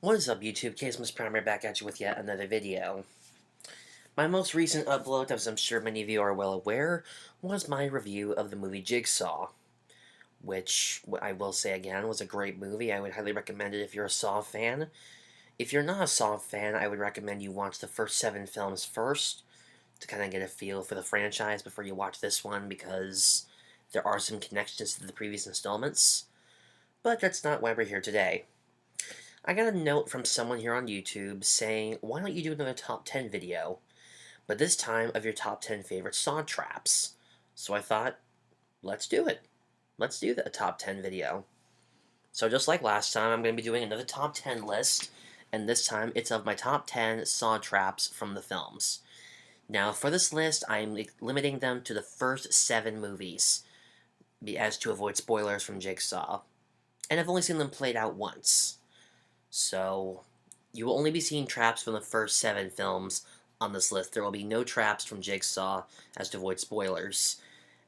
What is up, YouTube? Caseman's Primary back at you with yet another video. My most recent upload, as I'm sure many of you are well aware, was my review of the movie Jigsaw, which, I will say again, was a great movie. I would highly recommend it if you're a Saw fan. If you're not a Saw fan, I would recommend you watch the first 7 films first, to kind of get a feel for the franchise before you watch this one, because there are some connections to the previous installments. But that's not why we're here today. I got a note from someone here on YouTube saying, why don't you do another top 10 video, but this time of your top 10 favorite saw traps. So I thought, let's do it. Let's do a top 10 video. So just like last time, I'm going to be doing another top 10 list, and this time it's of my top 10 saw traps from the films. Now for this list, I'm limiting them to the first 7 movies, as to avoid spoilers from Jigsaw, and I've only seen them played out once. So, you will only be seeing traps from the first 7 films on this list. There will be no traps from Jigsaw, as to avoid spoilers.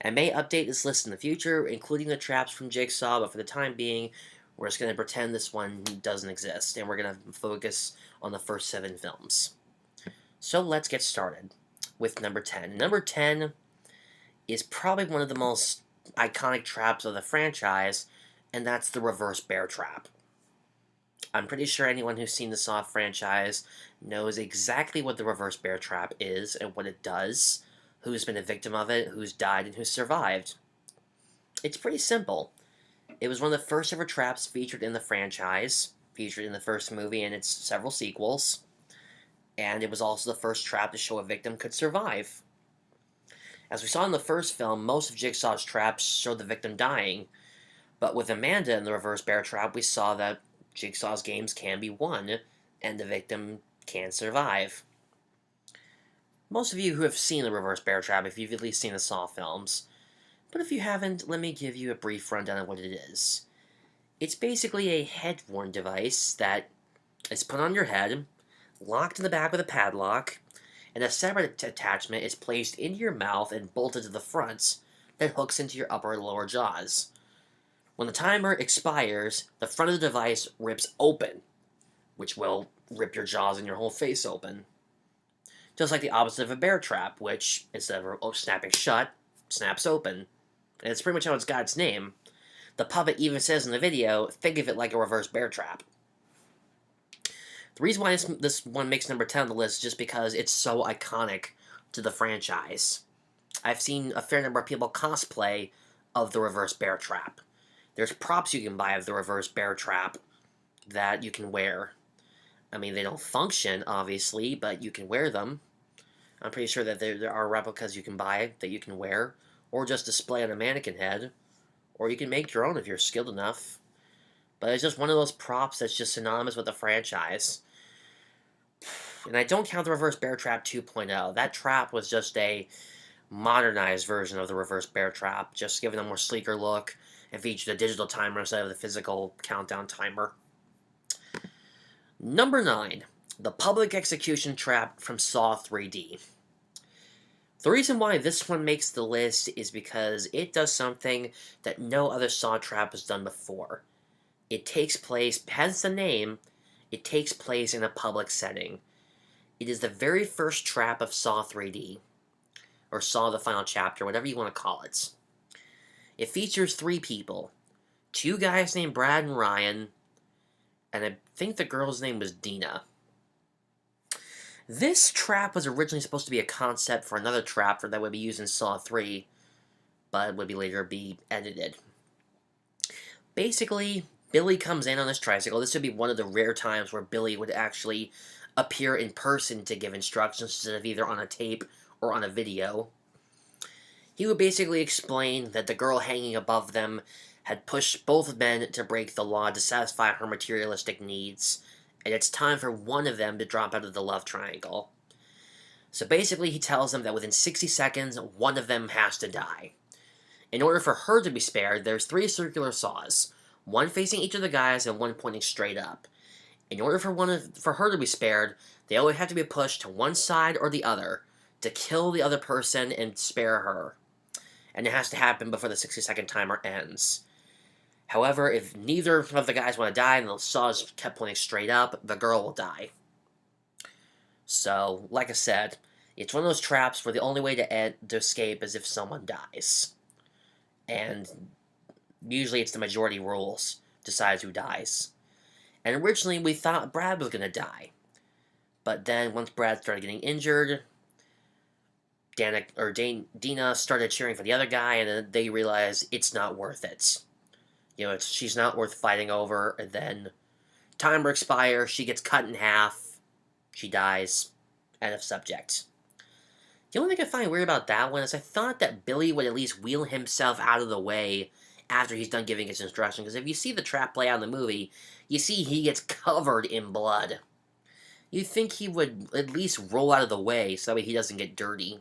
I may update this list in the future, including the traps from Jigsaw, but for the time being, we're just going to pretend this one doesn't exist, and we're going to focus on the first 7 films. So let's get started with number 10. Number 10 is probably one of the most iconic traps of the franchise, and that's the reverse bear trap. I'm pretty sure anyone who's seen the Saw franchise knows exactly what the reverse bear trap is and what it does, who's been a victim of it, who's died, and who's survived. It's pretty simple. It was one of the first ever traps featured in the franchise, featured in the first movie and its several sequels, and it was also the first trap to show a victim could survive. As we saw in the first film, most of Jigsaw's traps showed the victim dying, but with Amanda in the reverse bear trap, we saw that Jigsaw's games can be won, and the victim can survive. Most of you who have seen the reverse bear trap, if you've at least seen the Saw films, but if you haven't, let me give you a brief rundown of what it is. It's basically a head-worn device that is put on your head, locked in the back with a padlock, and a separate attachment is placed into your mouth and bolted to the front that hooks into your upper and lower jaws. When the timer expires, the front of the device rips open, which will rip your jaws and your whole face open. Just like the opposite of a bear trap, which, instead of snapping shut, snaps open. And it's pretty much how it's got its name. The puppet even says in the video, think of it like a reverse bear trap. The reason why this one makes number 10 on the list is just because it's so iconic to the franchise. I've seen a fair number of people cosplay of the reverse bear trap. There's props you can buy of the reverse bear trap that you can wear. I mean, they don't function, obviously, but you can wear them. I'm pretty sure that there are replicas you can buy that you can wear, or just display on a mannequin head, or you can make your own if you're skilled enough. But it's just one of those props that's just synonymous with the franchise. And I don't count the reverse bear trap 2.0. That trap was just a modernized version of the reverse bear trap, just giving a more sleeker look, and featured a digital timer instead of the physical countdown timer. Number 9. The public execution trap from Saw 3D. The reason why this one makes the list is because it does something that no other Saw trap has done before. It takes place, hence the name, it takes place in a public setting. It is the very first trap of Saw 3D, or Saw the Final Chapter, whatever you want to call it. It features 3 people. 2 guys named Brad and Ryan, and I think the girl's name was Dina. This trap was originally supposed to be a concept for another trap that would be used in Saw 3, but would later be edited. Basically, Billy comes in on his tricycle. This would be one of the rare times where Billy would actually appear in person to give instructions instead of either on a tape or on a video. He would basically explain that the girl hanging above them had pushed both men to break the law to satisfy her materialistic needs, and it's time for one of them to drop out of the love triangle. So basically he tells them that within 60 seconds, one of them has to die. In order for her to be spared, there's 3 circular saws, one facing each of the guys and one pointing straight up. In order for her to be spared, they only have to be pushed to one side or the other to kill the other person and spare her. And it has to happen before the 60-second timer ends. However, if neither of the guys want to die and the saws kept pointing straight up, the girl will die. So, like I said, it's one of those traps where the only way to escape is if someone dies. And usually it's the majority rules decides who dies. And originally we thought Brad was going to die. But then once Brad started getting injured, Dina started cheering for the other guy, and then they realized it's not worth it. You know, she's not worth fighting over, and then timer expires, she gets cut in half, she dies, end of subject. The only thing I find weird about that one is I thought that Billy would at least wheel himself out of the way after he's done giving his instruction, because if you see the trap play out in the movie, you see he gets covered in blood. You'd think he would at least roll out of the way so that way he doesn't get dirty.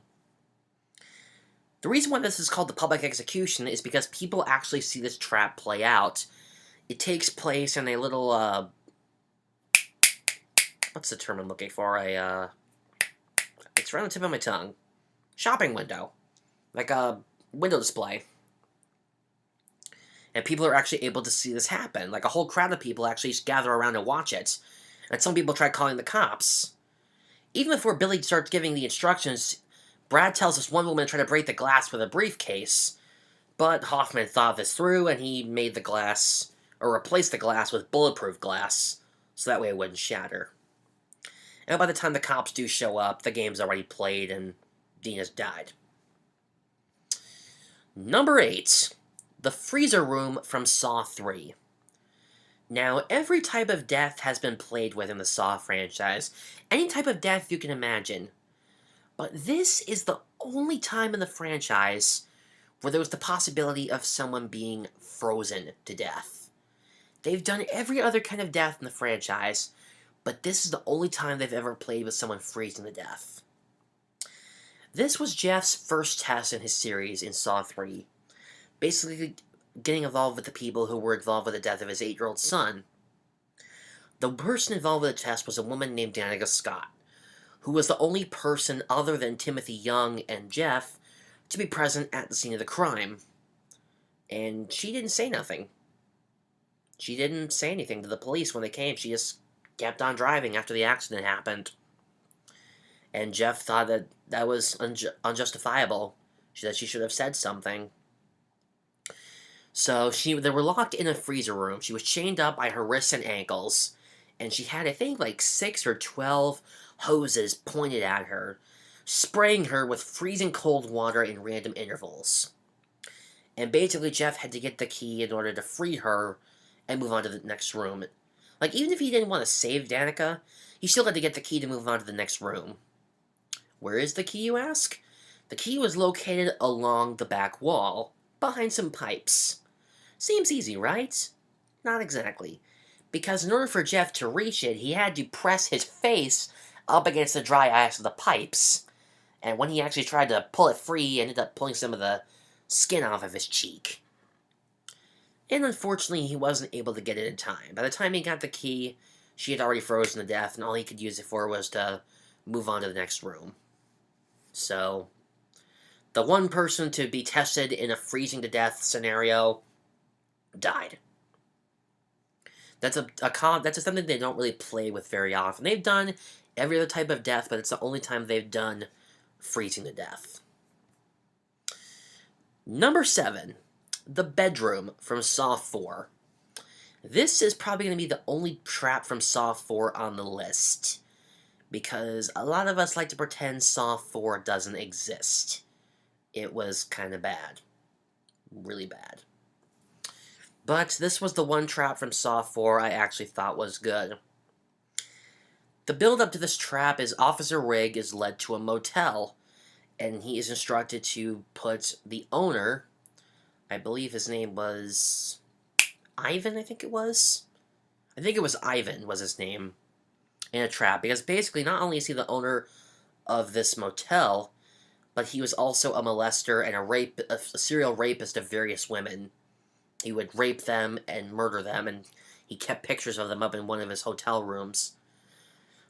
The reason why this is called the public execution is because people actually see this trap play out. It takes place in a little, what's the term I'm looking for? It's right on the tip of my tongue. Shopping window. Like a window display. And people are actually able to see this happen. Like a whole crowd of people actually gather around and watch it. And some people try calling the cops. Even before Billy starts giving the instructions, Brad tells this one woman to try to break the glass with a briefcase, but Hoffman thought this through, and he made the glass, or replaced the glass with bulletproof glass, so that way it wouldn't shatter. And by the time the cops do show up, the game's already played, and Dina's died. Number 8. The freezer room from Saw 3. Now, every type of death has been played with in the Saw franchise. Any type of death you can imagine. But this is the only time in the franchise where there was the possibility of someone being frozen to death. They've done every other kind of death in the franchise, but this is the only time they've ever played with someone freezing to death. This was Jeff's first test in his series in Saw 3. Basically, getting involved with the people who were involved with the death of his 8-year-old son. The person involved with the test was a woman named Danica Scott, who was the only person other than Timothy Young and Jeff to be present at the scene of the crime. And she didn't say nothing. She didn't say anything to the police when they came. She just kept on driving after the accident happened. And Jeff thought that that was unjustifiable. She said she should have said something. So they were locked in a freezer room. She was chained up by her wrists and ankles. And she had, I think, like 6 or 12 hoses pointed at her, spraying her with freezing cold water in random intervals. And basically, Jeff had to get the key in order to free her and move on to the next room. Like, even if he didn't want to save Danica, he still had to get the key to move on to the next room. Where is the key, you ask? The key was located along the back wall, behind some pipes. Seems easy, right? Not exactly. Because in order for Jeff to reach it, he had to press his face up against the dry ice of the pipes. And when he actually tried to pull it free, he ended up pulling some of the skin off of his cheek. And unfortunately, he wasn't able to get it in time. By the time he got the key, she had already frozen to death, and all he could use it for was to move on to the next room. So, the one person to be tested in a freezing to death scenario died. That's something they don't really play with very often. They've done every other type of death, but it's the only time they've done freezing to death. Number 7. The bedroom from Saw 4. This is probably going to be the only trap from Saw 4 on the list, because a lot of us like to pretend Saw 4 doesn't exist. It was kind of bad. Really bad. But this was the one trap from Saw 4 I actually thought was good. The build-up to this trap is Officer Rigg is led to a motel, and he is instructed to put the owner, I believe his name was Ivan, I think it was Ivan was his name, in a trap, because basically not only is he the owner of this motel, but he was also a molester and a serial rapist of various women. He would rape them and murder them, and he kept pictures of them up in one of his hotel rooms.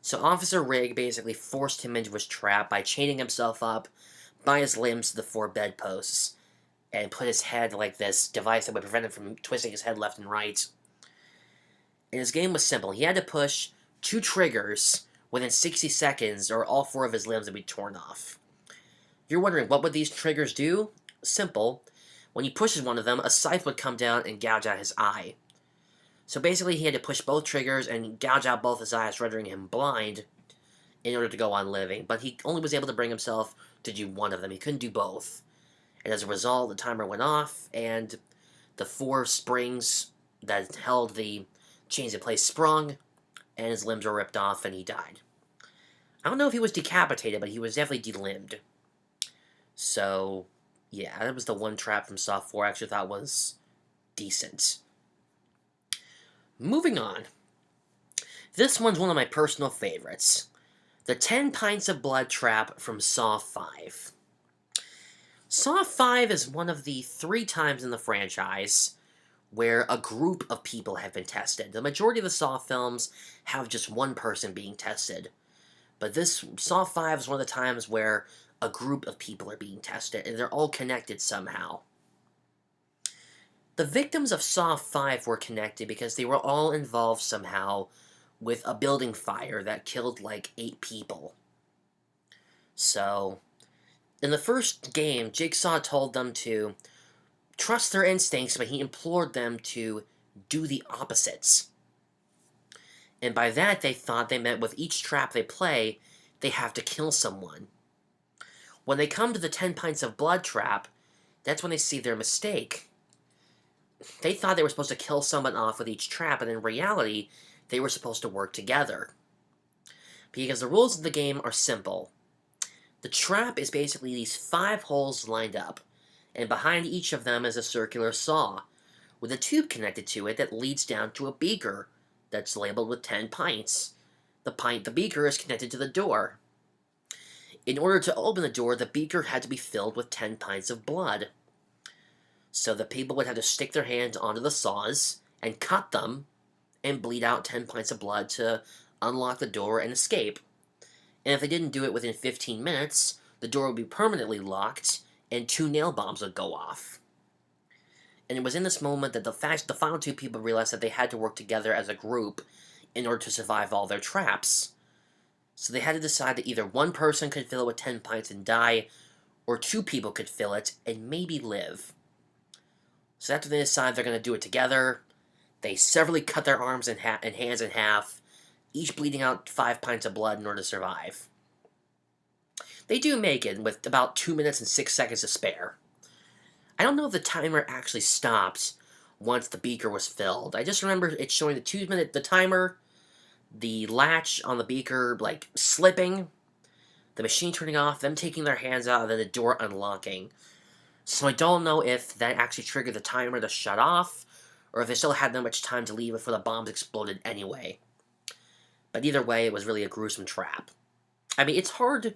So Officer Rigg basically forced him into his trap by chaining himself up by his limbs to the 4 bedposts, and put his head like this device that would prevent him from twisting his head left and right. And his game was simple. He had to push 2 triggers within 60 seconds or all 4 of his limbs would be torn off. You're wondering, what would these triggers do? Simple. When he pushes one of them, a scythe would come down and gouge out his eye. So basically he had to push both triggers and gouge out both his eyes, rendering him blind in order to go on living. But he only was able to bring himself to do one of them. He couldn't do both. And as a result, the timer went off, and the 4 springs that held the chains in place sprung, and his limbs were ripped off, and he died. I don't know if he was decapitated, but he was definitely delimbed. So, yeah, that was the one trap from Saw 4 I actually thought was decent. Moving on. This one's one of my personal favorites. The 10 pints of blood trap from Saw 5. Saw 5 is one of the 3 times in the franchise where a group of people have been tested. The majority of the Saw films have just one person being tested. But this Saw 5 is one of the times where a group of people are being tested, and they're all connected somehow. The victims of Saw 5 were connected because they were all involved somehow with a building fire that killed like 8 people. So, in the first game, Jigsaw told them to trust their instincts, but he implored them to do the opposites. And by that, they thought they meant with each trap they play, they have to kill someone. When they come to the 10 pints of blood trap, that's when they see their mistake. They thought they were supposed to kill someone off with each trap, and in reality, they were supposed to work together. Because the rules of the game are simple. The trap is basically these 5 holes lined up, and behind each of them is a circular saw, with a tube connected to it that leads down to a beaker that's labeled with 10 pints. The beaker is connected to the door. In order to open the door, the beaker had to be filled with 10 pints of blood. So the people would have to stick their hands onto the saws and cut them and bleed out 10 pints of blood to unlock the door and escape. And if they didn't do it within 15 minutes, the door would be permanently locked and 2 nail bombs would go off. And it was in this moment that the final 2 people realized that they had to work together as a group in order to survive all their traps. So they had to decide that either one person could fill it with 10 pints and die, or 2 people could fill it and maybe live. So after they decide they're going to do it together, they severally cut their arms and hands in half, each bleeding out 5 pints of blood in order to survive. They do make it with about 2 minutes and 6 seconds to spare. I don't know if the timer actually stopped once the beaker was filled. I just remember it showing the timer, the latch on the beaker, like, slipping, the machine turning off, them taking their hands out, and then the door unlocking. So I don't know if that actually triggered the timer to shut off, or if they still had that much time to leave before the bombs exploded anyway. But either way, it was really a gruesome trap. I mean, it's hard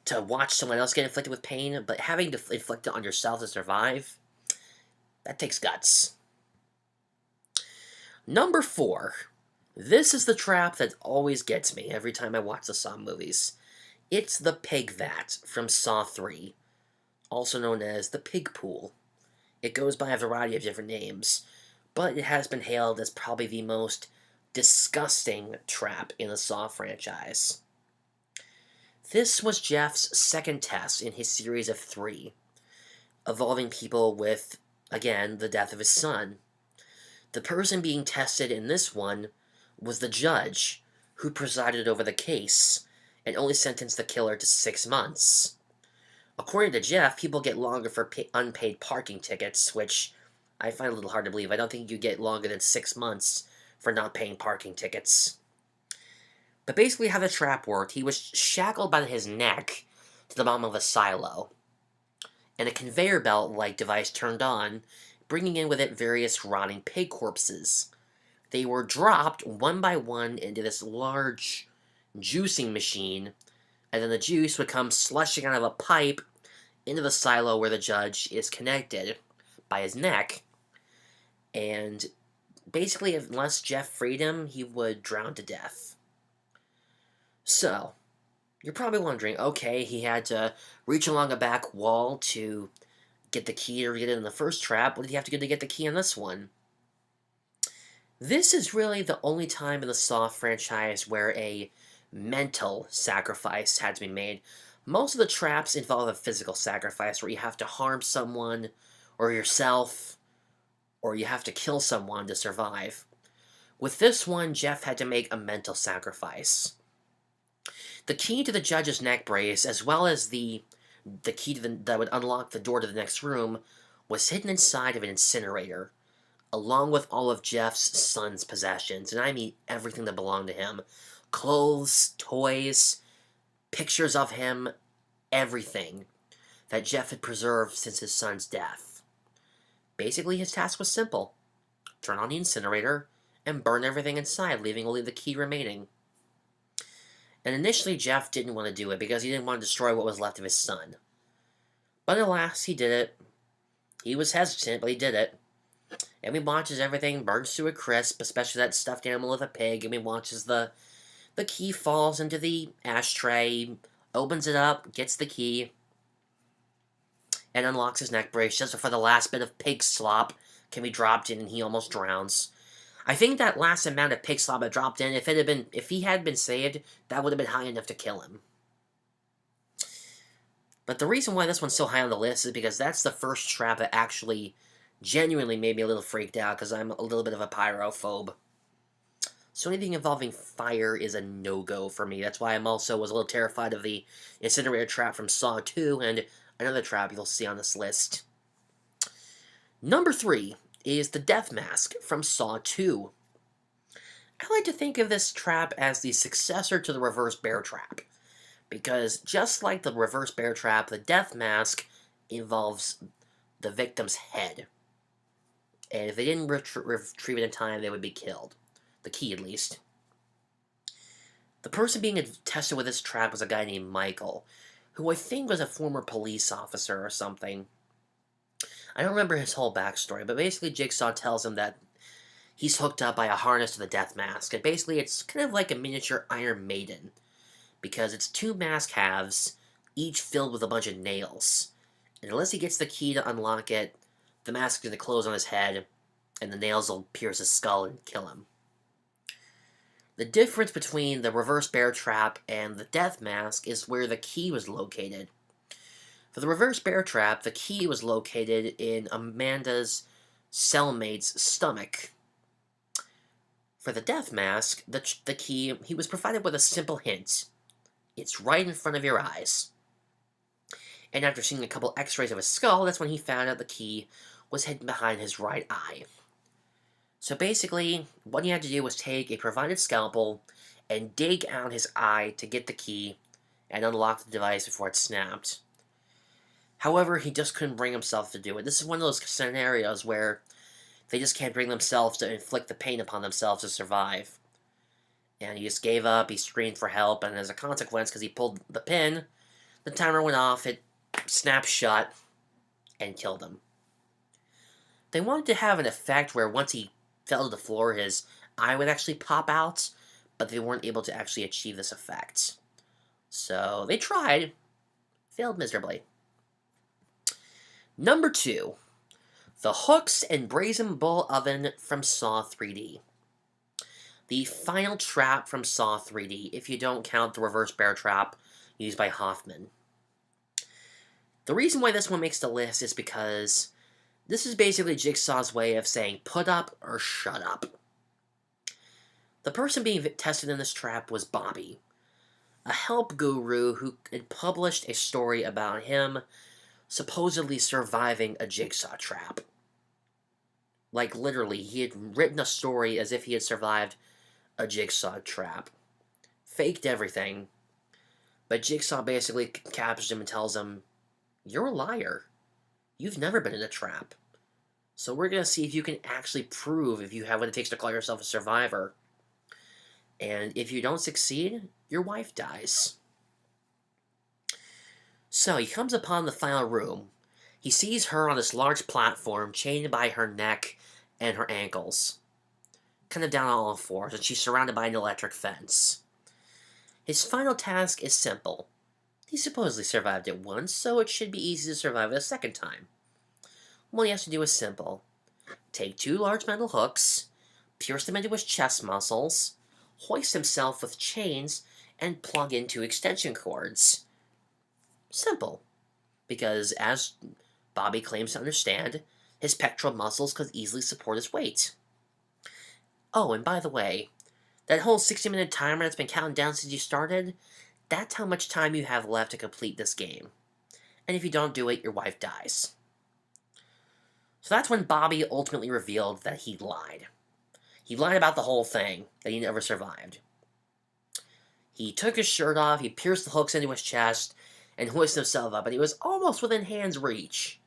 to watch someone else get inflicted with pain, but having to inflict it on yourself to survive, that takes guts. Number 4. This is the trap that always gets me every time I watch the Saw movies. It's the pig vat from Saw 3, also known as the pig pool. It goes by a variety of different names, but it has been hailed as probably the most disgusting trap in the Saw franchise. This was Jeff's second test in his series of 3, involving people with, again, the death of his son. The person being tested in this one was the judge who presided over the case and only sentenced the killer to 6 months. According to Jeff, people get longer for unpaid parking tickets, which I find a little hard to believe. I don't think you get longer than 6 months for not paying parking tickets. But basically how the trap worked, he was shackled by his neck to the bottom of a silo, and a conveyor belt-like device turned on, bringing in with it various rotting pig corpses. They were dropped one by one into this large juicing machine, and then the juice would come slushing out of a pipe into the silo where the judge is connected by his neck. And basically, unless Jeff freed him, he would drown to death. So, you're probably wondering, okay, he had to reach along a back wall to get the key or get it in the first trap. What did he have to do to get the key in this one? This is really the only time in the Saw franchise where a mental sacrifice had to be made. Most of the traps involve a physical sacrifice where you have to harm someone or yourself, or you have to kill someone to survive. With this one, Jeff had to make a mental sacrifice. The key to the judge's neck brace, as well as the key to that would unlock the door to the next room, was hidden inside of an incinerator, along with all of Jeff's son's possessions, and I mean everything that belonged to him. Clothes, toys, pictures of him, everything that Jeff had preserved since his son's death. Basically, his task was simple. Turn on the incinerator and burn everything inside, leaving only the key remaining. And initially, Jeff didn't want to do it because he didn't want to destroy what was left of his son. But alas, he did it. He was hesitant, but he did it. And we watch as everything burns to a crisp, especially that stuffed animal with a pig, and we watch as the key falls into the ashtray, opens it up, gets the key, and unlocks his neck brace just before the last bit of pig slop can be dropped in and he almost drowns. I think that last amount of pig slop that dropped in, if he had been saved, that would have been high enough to kill him. But the reason why this one's so high on the list is because that's the first trap that actually genuinely made me a little freaked out, because I'm a little bit of a pyrophobe. So anything involving fire is a no-go for me. That's why I also was a little terrified of the incinerator trap from Saw 2, and another trap you'll see on this list. Number 3 is the death mask from Saw 2. I like to think of this trap as the successor to the reverse bear trap, because just like the reverse bear trap, the death mask involves the victim's head. And if they didn't retrieve it in time, they would be killed. The key, at least. The person being tested with this trap was a guy named Michael, who I think was a former police officer or something. I don't remember his whole backstory, but basically Jigsaw tells him that he's hooked up by a harness to the death mask, and basically it's kind of like a miniature Iron Maiden, because it's 2 mask halves, each filled with a bunch of nails. And unless he gets the key to unlock it, the mask is going to close on his head, and the nails will pierce his skull and kill him. The difference between the reverse bear trap and the death mask is where the key was located. For the reverse bear trap, the key was located in Amanda's cellmate's stomach. For the death mask, the key, he was provided with a simple hint. It's right in front of your eyes. And after seeing a couple x-rays of his skull, that's when he found out the key was hidden behind his right eye. So basically, what he had to do was take a provided scalpel and dig out his eye to get the key and unlock the device before it snapped. However, he just couldn't bring himself to do it. This is one of those scenarios where they just can't bring themselves to inflict the pain upon themselves to survive. And he just gave up, he screamed for help, and as a consequence, because he pulled the pin, the timer went off, it snapped shut, and killed him. They wanted to have an effect where once he fell to the floor, his eye would actually pop out, but they weren't able to actually achieve this effect. So they tried, failed miserably. Number 2, the hooks and brazen bull oven from Saw 3D. The final trap from Saw 3D, if you don't count the reverse bear trap used by Hoffman. The reason why this one makes the list is because this is basically Jigsaw's way of saying put up or shut up. The person being tested in this trap was Bobby, a help guru who had published a story about him supposedly surviving a Jigsaw trap. Like, literally, he had written a story as if he had survived a Jigsaw trap. Faked everything. But Jigsaw basically captures him and tells him, "You're a liar. You've never been in a trap. So we're going to see if you can actually prove if you have what it takes to call yourself a survivor. And if you don't succeed, your wife dies." So he comes upon the final room. He sees her on this large platform, chained by her neck and her ankles, kind of down on all fours, and she's surrounded by an electric fence. His final task is simple. He supposedly survived it once, so it should be easy to survive it a second time. What he has to do is simple. Take 2 large metal hooks, pierce them into his chest muscles, hoist himself with chains, and plug in 2 extension cords. Simple. Because, as Bobby claims to understand, his pectoral muscles could easily support his weight. Oh, and by the way, that whole 60-minute timer that's been counting down since you started, that's how much time you have left to complete this game. And if you don't do it, your wife dies. So that's when Bobby ultimately revealed that he lied. He lied about the whole thing, that he never survived. He took his shirt off, he pierced the hooks into his chest, and hoisted himself up, and he was almost within hand's reach.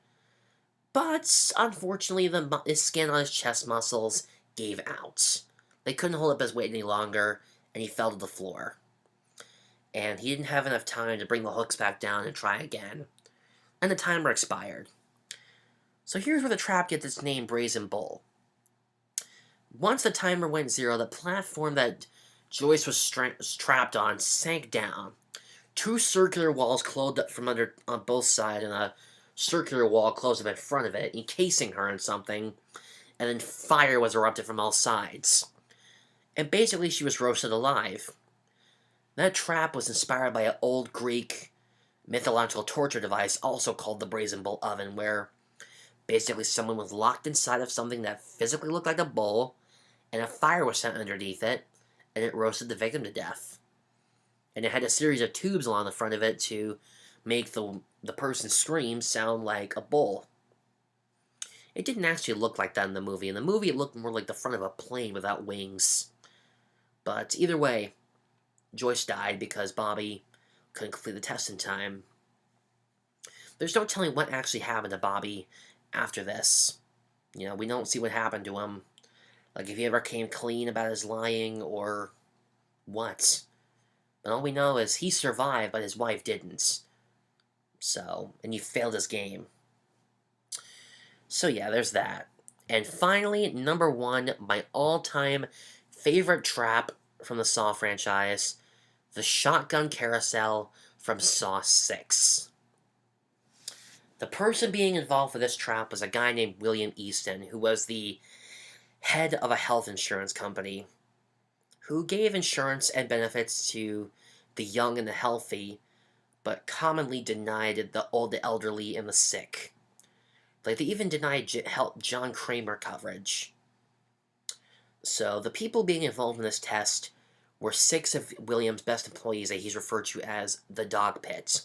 But, unfortunately, his skin on his chest muscles gave out. They couldn't hold up his weight any longer, and he fell to the floor. And he didn't have enough time to bring the hooks back down and try again. And the timer expired. So here's where the trap gets its name, Brazen Bull. Once the timer went 0, the platform that Joyce was trapped on sank down. 2 circular walls closed up from under on both sides, and a circular wall closed up in front of it, encasing her in something, and then fire was erupted from all sides. And basically she was roasted alive. That trap was inspired by an old Greek mythological torture device, also called the Brazen Bull Oven, where basically someone was locked inside of something that physically looked like a bull, and a fire was set underneath it, and it roasted the victim to death. And it had a series of tubes along the front of it to make the person's scream sound like a bull. It didn't actually look like that in the movie. In the movie, it looked more like the front of a plane without wings. But either way, Joyce died because Bobby couldn't complete the test in time. There's no telling what actually happened to Bobby after this. You know, we don't see what happened to him. Like, if he ever came clean about his lying, or what. But all we know is he survived, but his wife didn't. So, and he failed his game. So yeah, there's that. And finally, number 1, my all-time favorite trap from the Saw franchise, the shotgun carousel from Saw 6. The person being involved with this trap was a guy named William Easton, who was the head of a health insurance company, who gave insurance and benefits to the young and the healthy, but commonly denied the old, the elderly, and the sick. Like, they even denied John Kramer coverage. So, the people being involved in this test were 6 of William's best employees that he's referred to as the dog pit.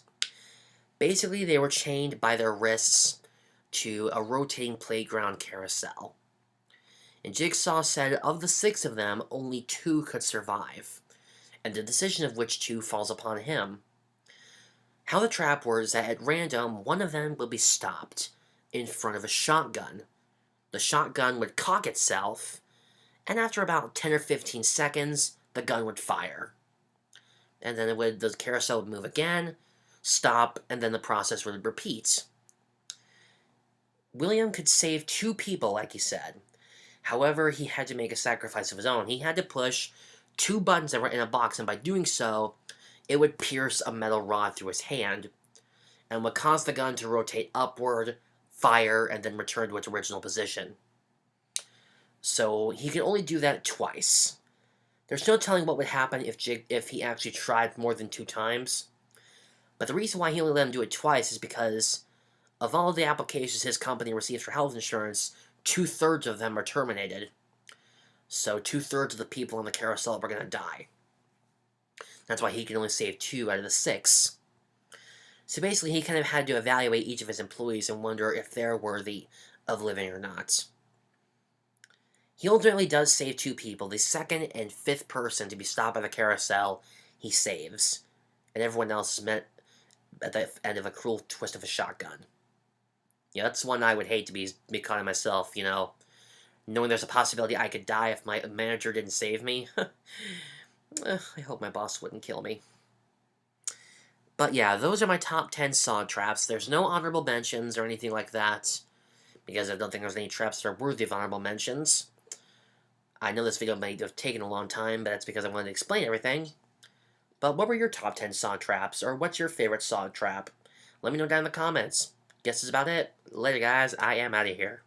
Basically, they were chained by their wrists to a rotating playground carousel. And Jigsaw said of the 6 of them, only 2 could survive, and the decision of which 2 falls upon him. How the trap works is that at random, one of them will be stopped in front of a shotgun. The shotgun would cock itself, and after about 10 or 15 seconds, the gun would fire. And then the carousel would move again, stop, and then the process would repeat. William could save 2 people, like he said. However, he had to make a sacrifice of his own. He had to push 2 buttons that were in a box, and by doing so, it would pierce a metal rod through his hand, and would cause the gun to rotate upward, fire, and then return to its original position. So he could only do that twice. There's no telling what would happen if he actually tried more than 2 times. But the reason why he only let him do it twice is because of all the applications his company receives for health insurance, 2/3 of them are terminated. So 2/3 of the people on the carousel were going to die. That's why he can only save 2 out of the 6. So basically, he kind of had to evaluate each of his employees and wonder if they're worthy of living or not. He ultimately does save 2 people. The 2nd and 5th person to be stopped by the carousel, he saves. And everyone else is met at the end of a cruel twist of a shotgun. Yeah, that's one I would hate to be caught in myself, you know. Knowing there's a possibility I could die if my manager didn't save me. I hope my boss wouldn't kill me. But yeah, those are my top 10 Saw traps. There's no honorable mentions or anything like that, because I don't think there's any traps that are worthy of honorable mentions. I know this video might have taken a long time, but that's because I wanted to explain everything. But what were your top 10 Saw traps, or what's your favorite Saw trap? Let me know down in the comments. Guess that's about it. Later, guys. I am out of here.